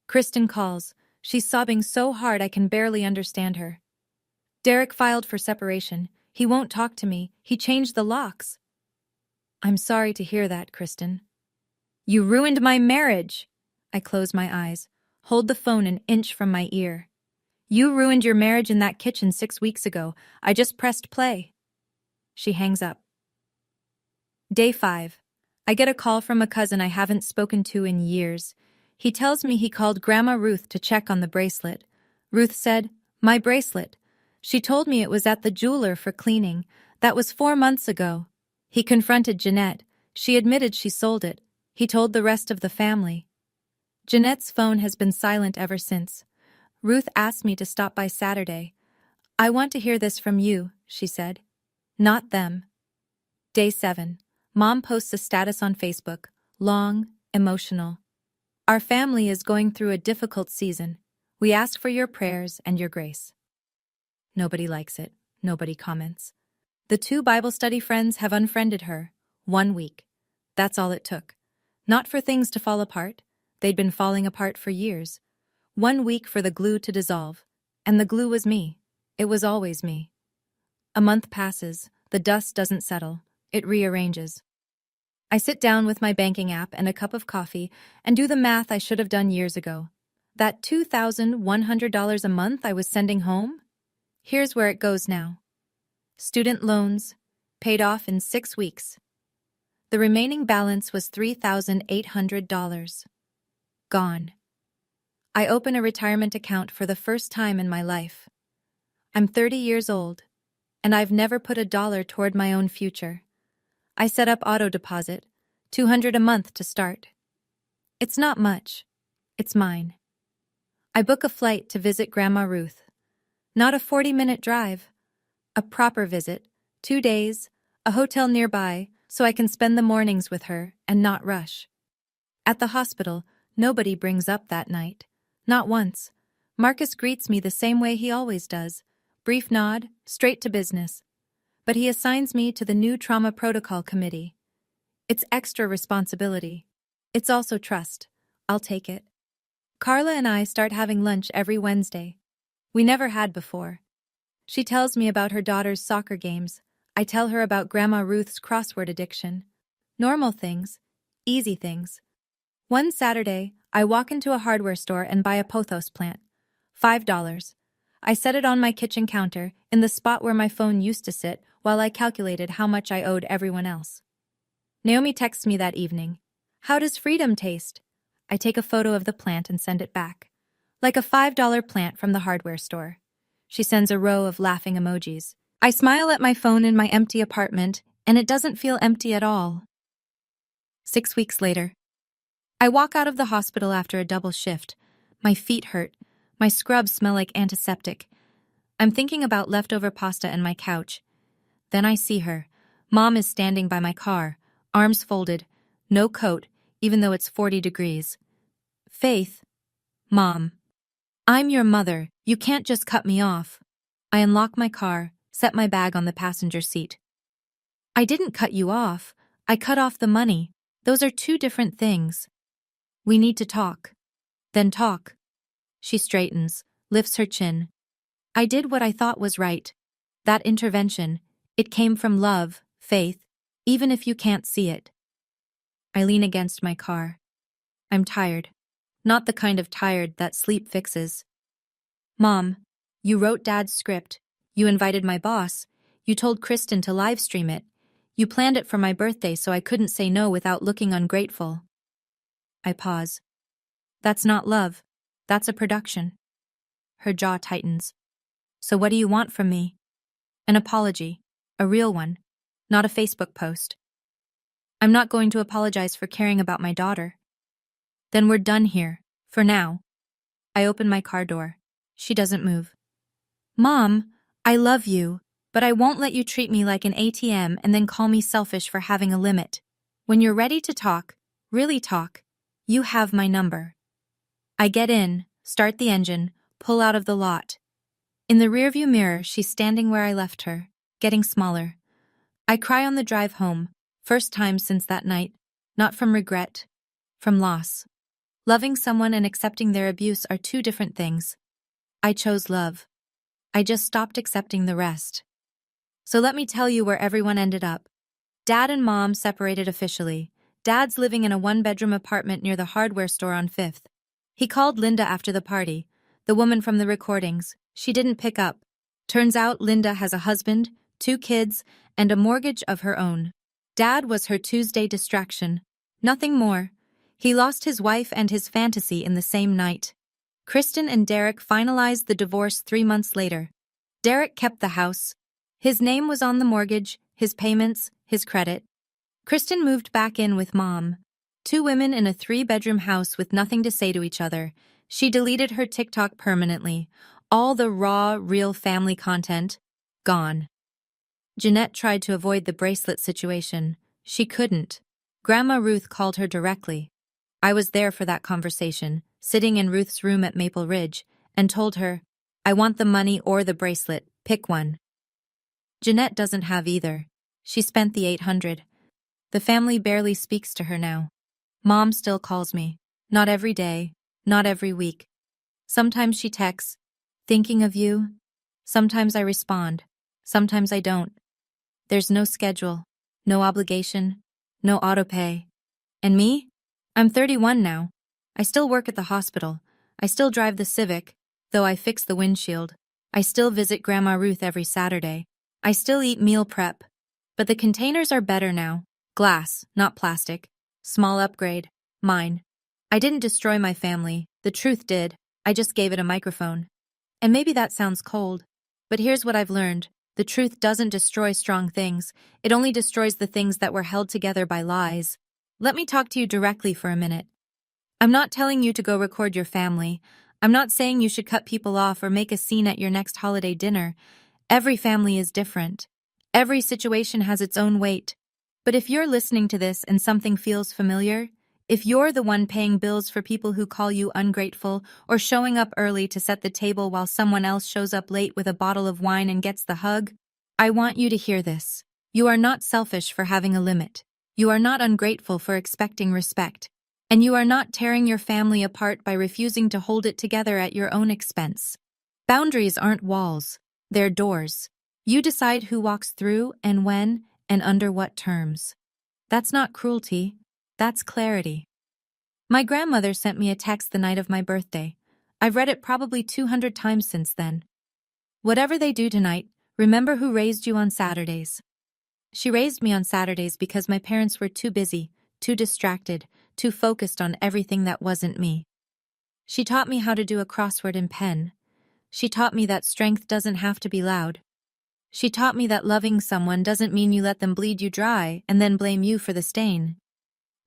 Kristen calls. She's sobbing so hard I can barely understand her. Derek filed for separation. He won't talk to me. He changed the locks. I'm sorry to hear that, Kristen. You ruined my marriage. I close my eyes, hold the phone an inch from my ear. You ruined your marriage in that kitchen 6 weeks ago. I just pressed play. She hangs up. Day 5. I get a call from a cousin I haven't spoken to in years. He tells me he called Grandma Ruth to check on the bracelet. Ruth said, "My bracelet." She told me it was at the jeweler for cleaning. That was 4 months ago. He confronted Jeanette. She admitted she sold it. He told the rest of the family. Jeanette's phone has been silent ever since. Ruth asked me to stop by Saturday. "I want to hear this from you," she said. "Not them." Day 7. Mom posts a status on Facebook. Long, emotional. "Our family is going through a difficult season. We ask for your prayers and your grace." Nobody likes it. Nobody comments. The 2 Bible study friends have unfriended her. 1 week. That's all it took. Not for things to fall apart. They'd been falling apart for years. 1 week for the glue to dissolve. And the glue was me. It was always me. A month passes. The dust doesn't settle. It rearranges. I sit down with my banking app and a cup of coffee and do the math I should have done years ago. That $2,100 a month I was sending home? Here's where it goes now. Student loans, paid off in 6 weeks. The remaining balance was $3,800. Gone. I open a retirement account for the first time in my life. I'm 30 years old, and I've never put a dollar toward my own future. I set up auto deposit, $200 a month to start. It's not much. It's mine. I book a flight to visit Grandma Ruth. Not a 40-minute drive. A proper visit, 2 days, a hotel nearby, so I can spend the mornings with her and not rush. At the hospital, nobody brings up that night. Not once. Marcus greets me the same way he always does. Brief nod, straight to business. But he assigns me to the new trauma protocol committee. It's extra responsibility. It's also trust. I'll take it. Carla and I start having lunch every Wednesday. We never had before. She tells me about her daughter's soccer games. I tell her about Grandma Ruth's crossword addiction. Normal things. Easy things. One Saturday, I walk into a hardware store and buy a pothos plant. $5. I set it on my kitchen counter, in the spot where my phone used to sit, while I calculated how much I owed everyone else. Naomi texts me that evening. "How does freedom taste?" I take a photo of the plant and send it back. Like a $5 plant from the hardware store. She sends a row of laughing emojis. I smile at my phone in my empty apartment, and it doesn't feel empty at all. 6 weeks later. I walk out of the hospital after a double shift. My feet hurt. My scrubs smell like antiseptic. I'm thinking about leftover pasta and my couch. Then I see her. Mom is standing by my car, arms folded, no coat, even though it's 40 degrees. "Faith." "Mom. I'm your mother. You can't just cut me off." I unlock my car, set my bag on the passenger seat. "I didn't cut you off. I cut off the money. Those are 2 different things. We need to talk." "Then talk." She straightens, lifts her chin. "I did what I thought was right. That intervention, it came from love, Faith, even if you can't see it." I lean against my car. I'm tired. Not the kind of tired that sleep fixes. "Mom, you wrote Dad's script. You invited my boss. You told Kristen to live stream it. You planned it for my birthday so I couldn't say no without looking ungrateful." I pause. "That's not love. That's a production." Her jaw tightens. "So what do you want from me?" "An apology. A real one. Not a Facebook post." "I'm not going to apologize for caring about my daughter." "Then we're done here. For now." I open my car door. She doesn't move. "Mom, I love you, but I won't let you treat me like an ATM and then call me selfish for having a limit. When you're ready to talk, really talk, you have my number." I get in, start the engine, pull out of the lot. In the rearview mirror, she's standing where I left her, getting smaller. I cry on the drive home, first time since that night, not from regret, from loss. Loving someone and accepting their abuse are 2 different things. I chose love. I just stopped accepting the rest. So let me tell you where everyone ended up. Dad and Mom separated officially. Dad's living in a 1-bedroom apartment near the hardware store on 5th. He called Linda after the party, the woman from the recordings. She didn't pick up. Turns out Linda has a husband, 2 kids, and a mortgage of her own. Dad was her Tuesday distraction. Nothing more. He lost his wife and his fantasy in the same night. Kristen and Derek finalized the divorce 3 months later. Derek kept the house. His name was on the mortgage, his payments, his credit. Kristen moved back in with Mom. 2 women in a 3-bedroom house with nothing to say to each other. She deleted her TikTok permanently. All the raw, real family content, gone. Jeanette tried to avoid the bracelet situation. She couldn't. Grandma Ruth called her directly. I was there for that conversation, sitting in Ruth's room at Maple Ridge, and told her, I want the money or the bracelet, pick one. Jeanette doesn't have either. She spent the $800. The family barely speaks to her now. Mom still calls me. Not every day, not every week. Sometimes she texts, thinking of you. Sometimes I respond. Sometimes I don't. There's no schedule, no obligation, no autopay. And me? I'm 31 now. I still work at the hospital. I still drive the Civic, though I fix the windshield. I still visit Grandma Ruth every Saturday. I still eat meal prep. But the containers are better now. Glass, not plastic. Small upgrade. Mine. I didn't destroy my family. The truth did. I just gave it a microphone. And maybe that sounds cold. But here's what I've learned. The truth doesn't destroy strong things. It only destroys the things that were held together by lies. Let me talk to you directly for a minute. I'm not telling you to go record your family. I'm not saying you should cut people off or make a scene at your next holiday dinner. Every family is different. Every situation has its own weight. But if you're listening to this and something feels familiar, if you're the one paying bills for people who call you ungrateful or showing up early to set the table while someone else shows up late with a bottle of wine and gets the hug, I want you to hear this. You are not selfish for having a limit. You are not ungrateful for expecting respect. And you are not tearing your family apart by refusing to hold it together at your own expense. Boundaries aren't walls. They're doors. You decide who walks through and when and under what terms. That's not cruelty. That's clarity. My grandmother sent me a text the night of my birthday. I've read it probably 200 times since then. Whatever they do tonight, remember who raised you on Saturdays. She raised me on Saturdays because my parents were too busy, too distracted, too focused on everything that wasn't me. She taught me how to do a crossword in pen. She taught me that strength doesn't have to be loud. She taught me that loving someone doesn't mean you let them bleed you dry and then blame you for the stain.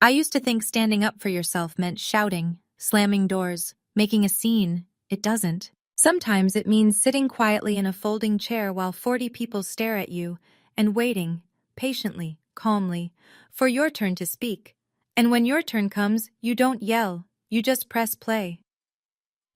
I used to think standing up for yourself meant shouting, slamming doors, making a scene. It doesn't. Sometimes it means sitting quietly in a folding chair while 40 people stare at you and waiting, patiently, calmly, for your turn to speak. And when your turn comes, you don't yell, you just press play.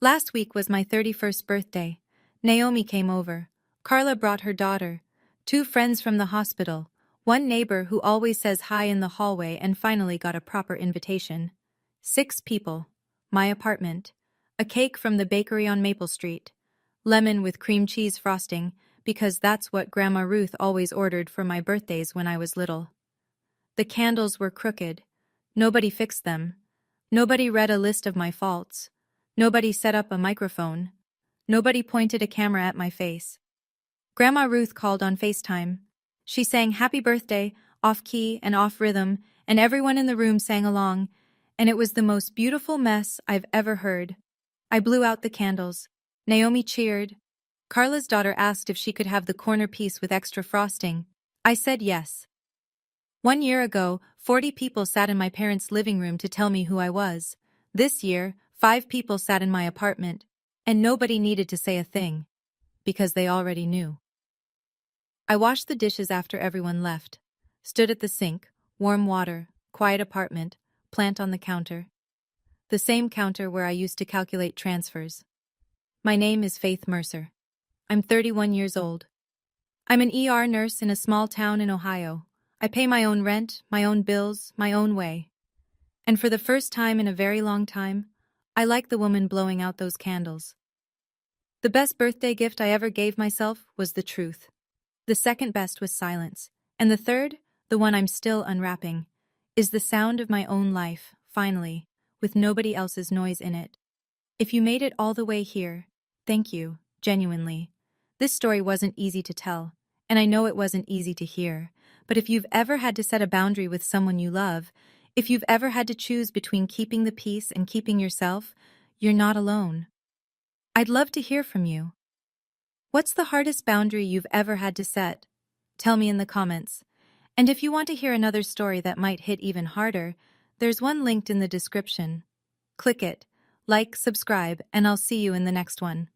Last week was my 31st birthday. Naomi came over. Carla brought her daughter. 2 friends from the hospital. 1 neighbor who always says hi in the hallway and finally got a proper invitation. 6 people. My apartment. A cake from the bakery on Maple Street. Lemon with cream cheese frosting, because that's what Grandma Ruth always ordered for my birthdays when I was little. The candles were crooked. Nobody fixed them. Nobody read a list of my faults. Nobody set up a microphone. Nobody pointed a camera at my face. Grandma Ruth called on FaceTime. She sang happy birthday, off-key and off-rhythm, and everyone in the room sang along, and it was the most beautiful mess I've ever heard. I blew out the candles. Naomi cheered. Carla's daughter asked if she could have the corner piece with extra frosting. I said yes. 1 year ago, 40 people sat in my parents' living room to tell me who I was. This year, 5 people sat in my apartment, and nobody needed to say a thing, because they already knew. I washed the dishes after everyone left, stood at the sink, warm water, quiet apartment, plant on the counter. The same counter where I used to calculate transfers. My name is Faith Mercer. I'm 31 years old. I'm an ER nurse in a small town in Ohio. I pay my own rent, my own bills, my own way. And for the first time in a very long time, I like the woman blowing out those candles. The best birthday gift I ever gave myself was the truth. The second best was silence. And the third, the one I'm still unwrapping, is the sound of my own life, finally, with nobody else's noise in it. If you made it all the way here, thank you, genuinely. This story wasn't easy to tell, and I know it wasn't easy to hear, But if you've ever had to set a boundary with someone you love, if you've ever had to choose between keeping the peace and keeping yourself, you're not alone. I'd love to hear from you. What's the hardest boundary you've ever had to set? Tell me in the comments. And if you want to hear another story that might hit even harder, there's one linked in the description. Click it, like, subscribe, and I'll see you in the next one.